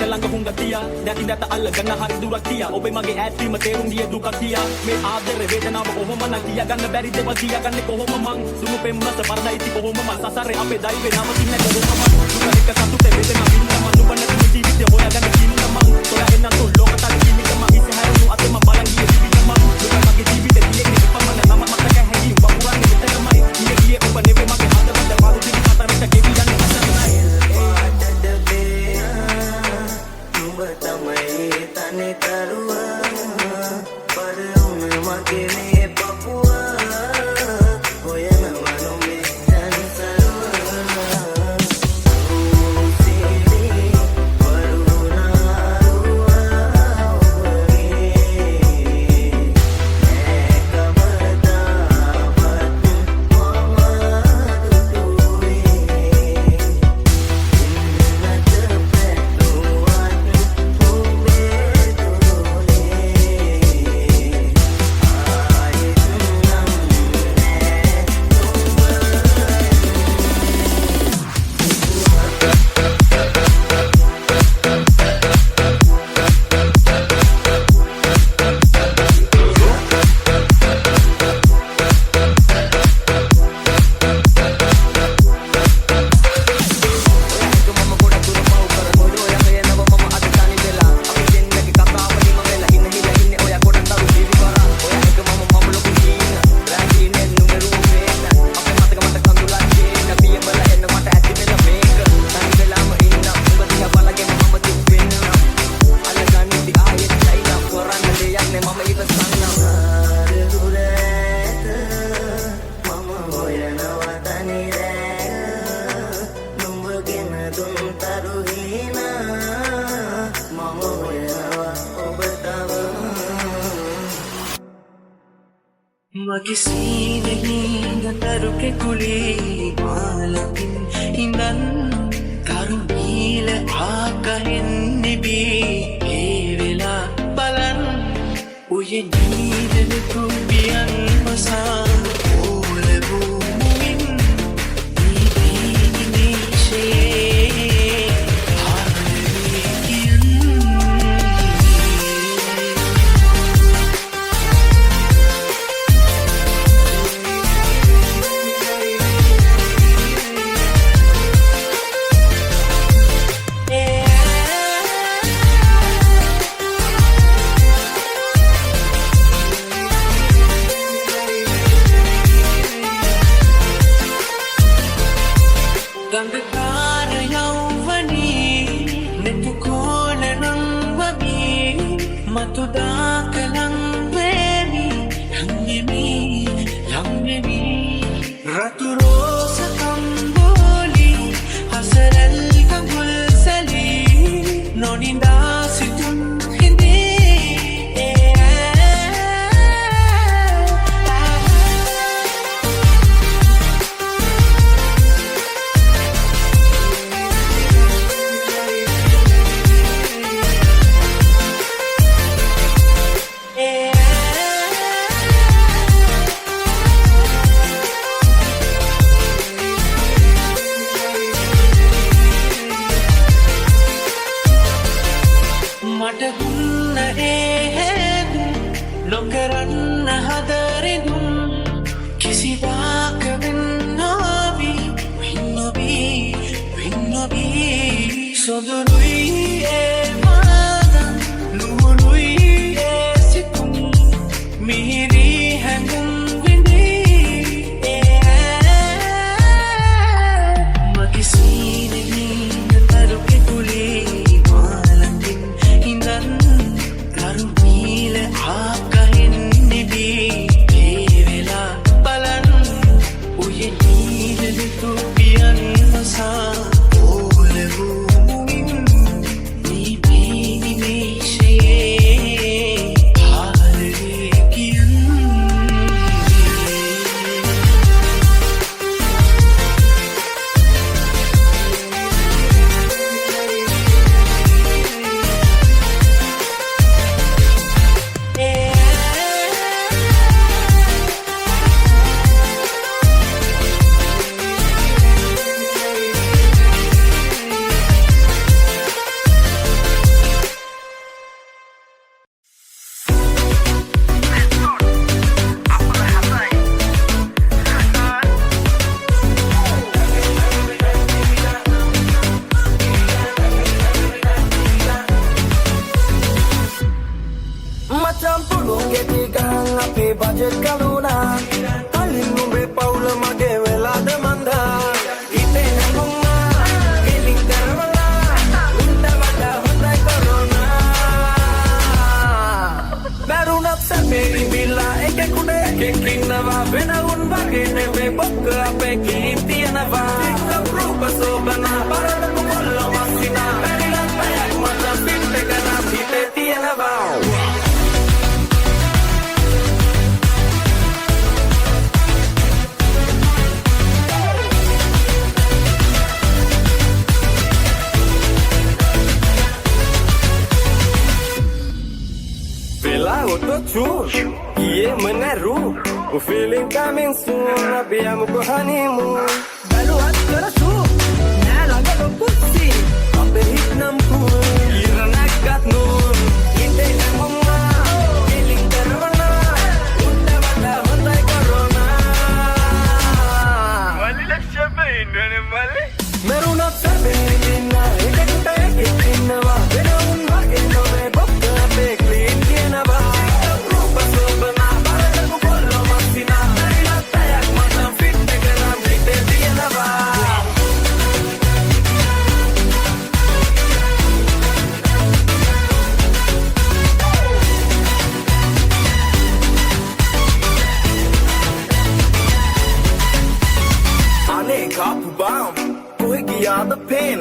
ළඟ හුඟතිය නැති නැත අල්ලගෙන හරි දුරක් තියා ඔබේ මගේ ඈත්වීම තේරුම් ගිය දුකක් තියා මේ ආදරේ වේදනාව කොහොම නම් කියා ගන්න බැරි දේවල් කියාගන්නේ කොහොම මං දුනු පෙම්මස පරදයිති කොහොම මං සසරේ අපේ දෛවේ නවතින්නේ කොහොම මං දුක එක සතුටේ වේදනාව විඳම නුඹ නැති ජීවිතේ හොයාගන්න කින්න මං ඔයා එන්න තෝ ලෝකතල කිනික මං ඉස්ස හැරුණු අතේ මං බලන් ගියේ ජීවිත මං දුක මගේ ජීවිතේ තියෙන්නේ පමණ නම මතක හැංගීම් වපුරන්නේ මෙතනමයි ඉන්නේ ඔබ නෙවෙයි මගේ හදවත පාරු දිවි කතරට ගෙවි යන්නේ අසන්නයි තමයි තනි තරුවා පරම මගේ මේ පපුවා හොයන මනෝමේ තනසරුවා සීලි වරුණාරුවා ඔබගේ ඒකවදාවත් මම දුටුවේ මගේ සීනෙහි නතරු කෙකුලේ මාලකින් හිඳන් කරුණීල ආකහෙන් නිබී ඒ වෙලා බලන් උයේ නීදන කුඹියන් මසා ඕලබූ මුවින් නීදී නිශේ හාරවී කියන් ගංගකාර යෞවනී නෙපුකෝල නංවමී මතුදාකලං වේමි යම්නෙමි රතුරෝස කම්බෝලි හසරල් කඟුල් සලී නොනිදා සිතුම් මට දුන්න ඒහෙදුම් නොකරන්න හදරිදුම් කිසිදාක වෙන්නොබී සොදුරුයි ඒ මාදන් නුහුණුයි ඒ සිතුම් මිහිරී හැඟුම් විඳී මගේ සීනෙහි නතරු කෙකුලේ කරුණීල ආකහෙන් නිබී ඒ වෙලා බලන් උයේ නීදන කුඹියන් මසා ඕලබූ මුවින් අපේ කීම් තියනවා ටිකක් රූප සෝබනා පරදපු කොල්ල මස්සිනා බැරිලක් පැයක් මට පිට් එක නම් හිතේ තියනවා Auto-tune, yeah, menaru. Feeling coming soon, api amuko honeymoon. Balu at karasu, nalaga lo pussy. Ape hit nam cool, iranak gat noon. Inte namma, feeling karavana. Unda wala hotay corona. Mali laksha pe indone mali. Meru na sabe dinna, ekakta ekinnawa. Vera unna eno me bokka pe clean kienava. The pain,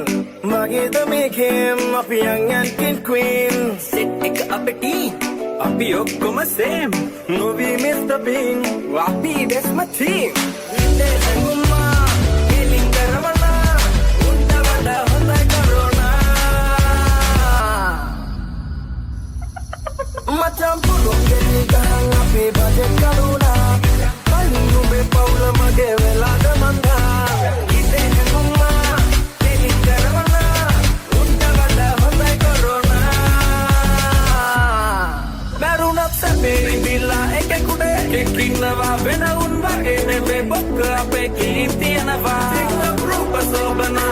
mage the make him a young and king queen. Sit ek apeti, api okkoma same. No we miss the bean, api that's my team. Inde sanguma, feeling karavana, unda wada hotay corona. Macam pulung jadi kahang api budget karuna. Paling nube paula mage vela demanda. Inde sanguma. Meri bila ek kude ekinnawa vena un wage nebe bokka ape kීර්තියනවා ටිකක් රූප සෝබනා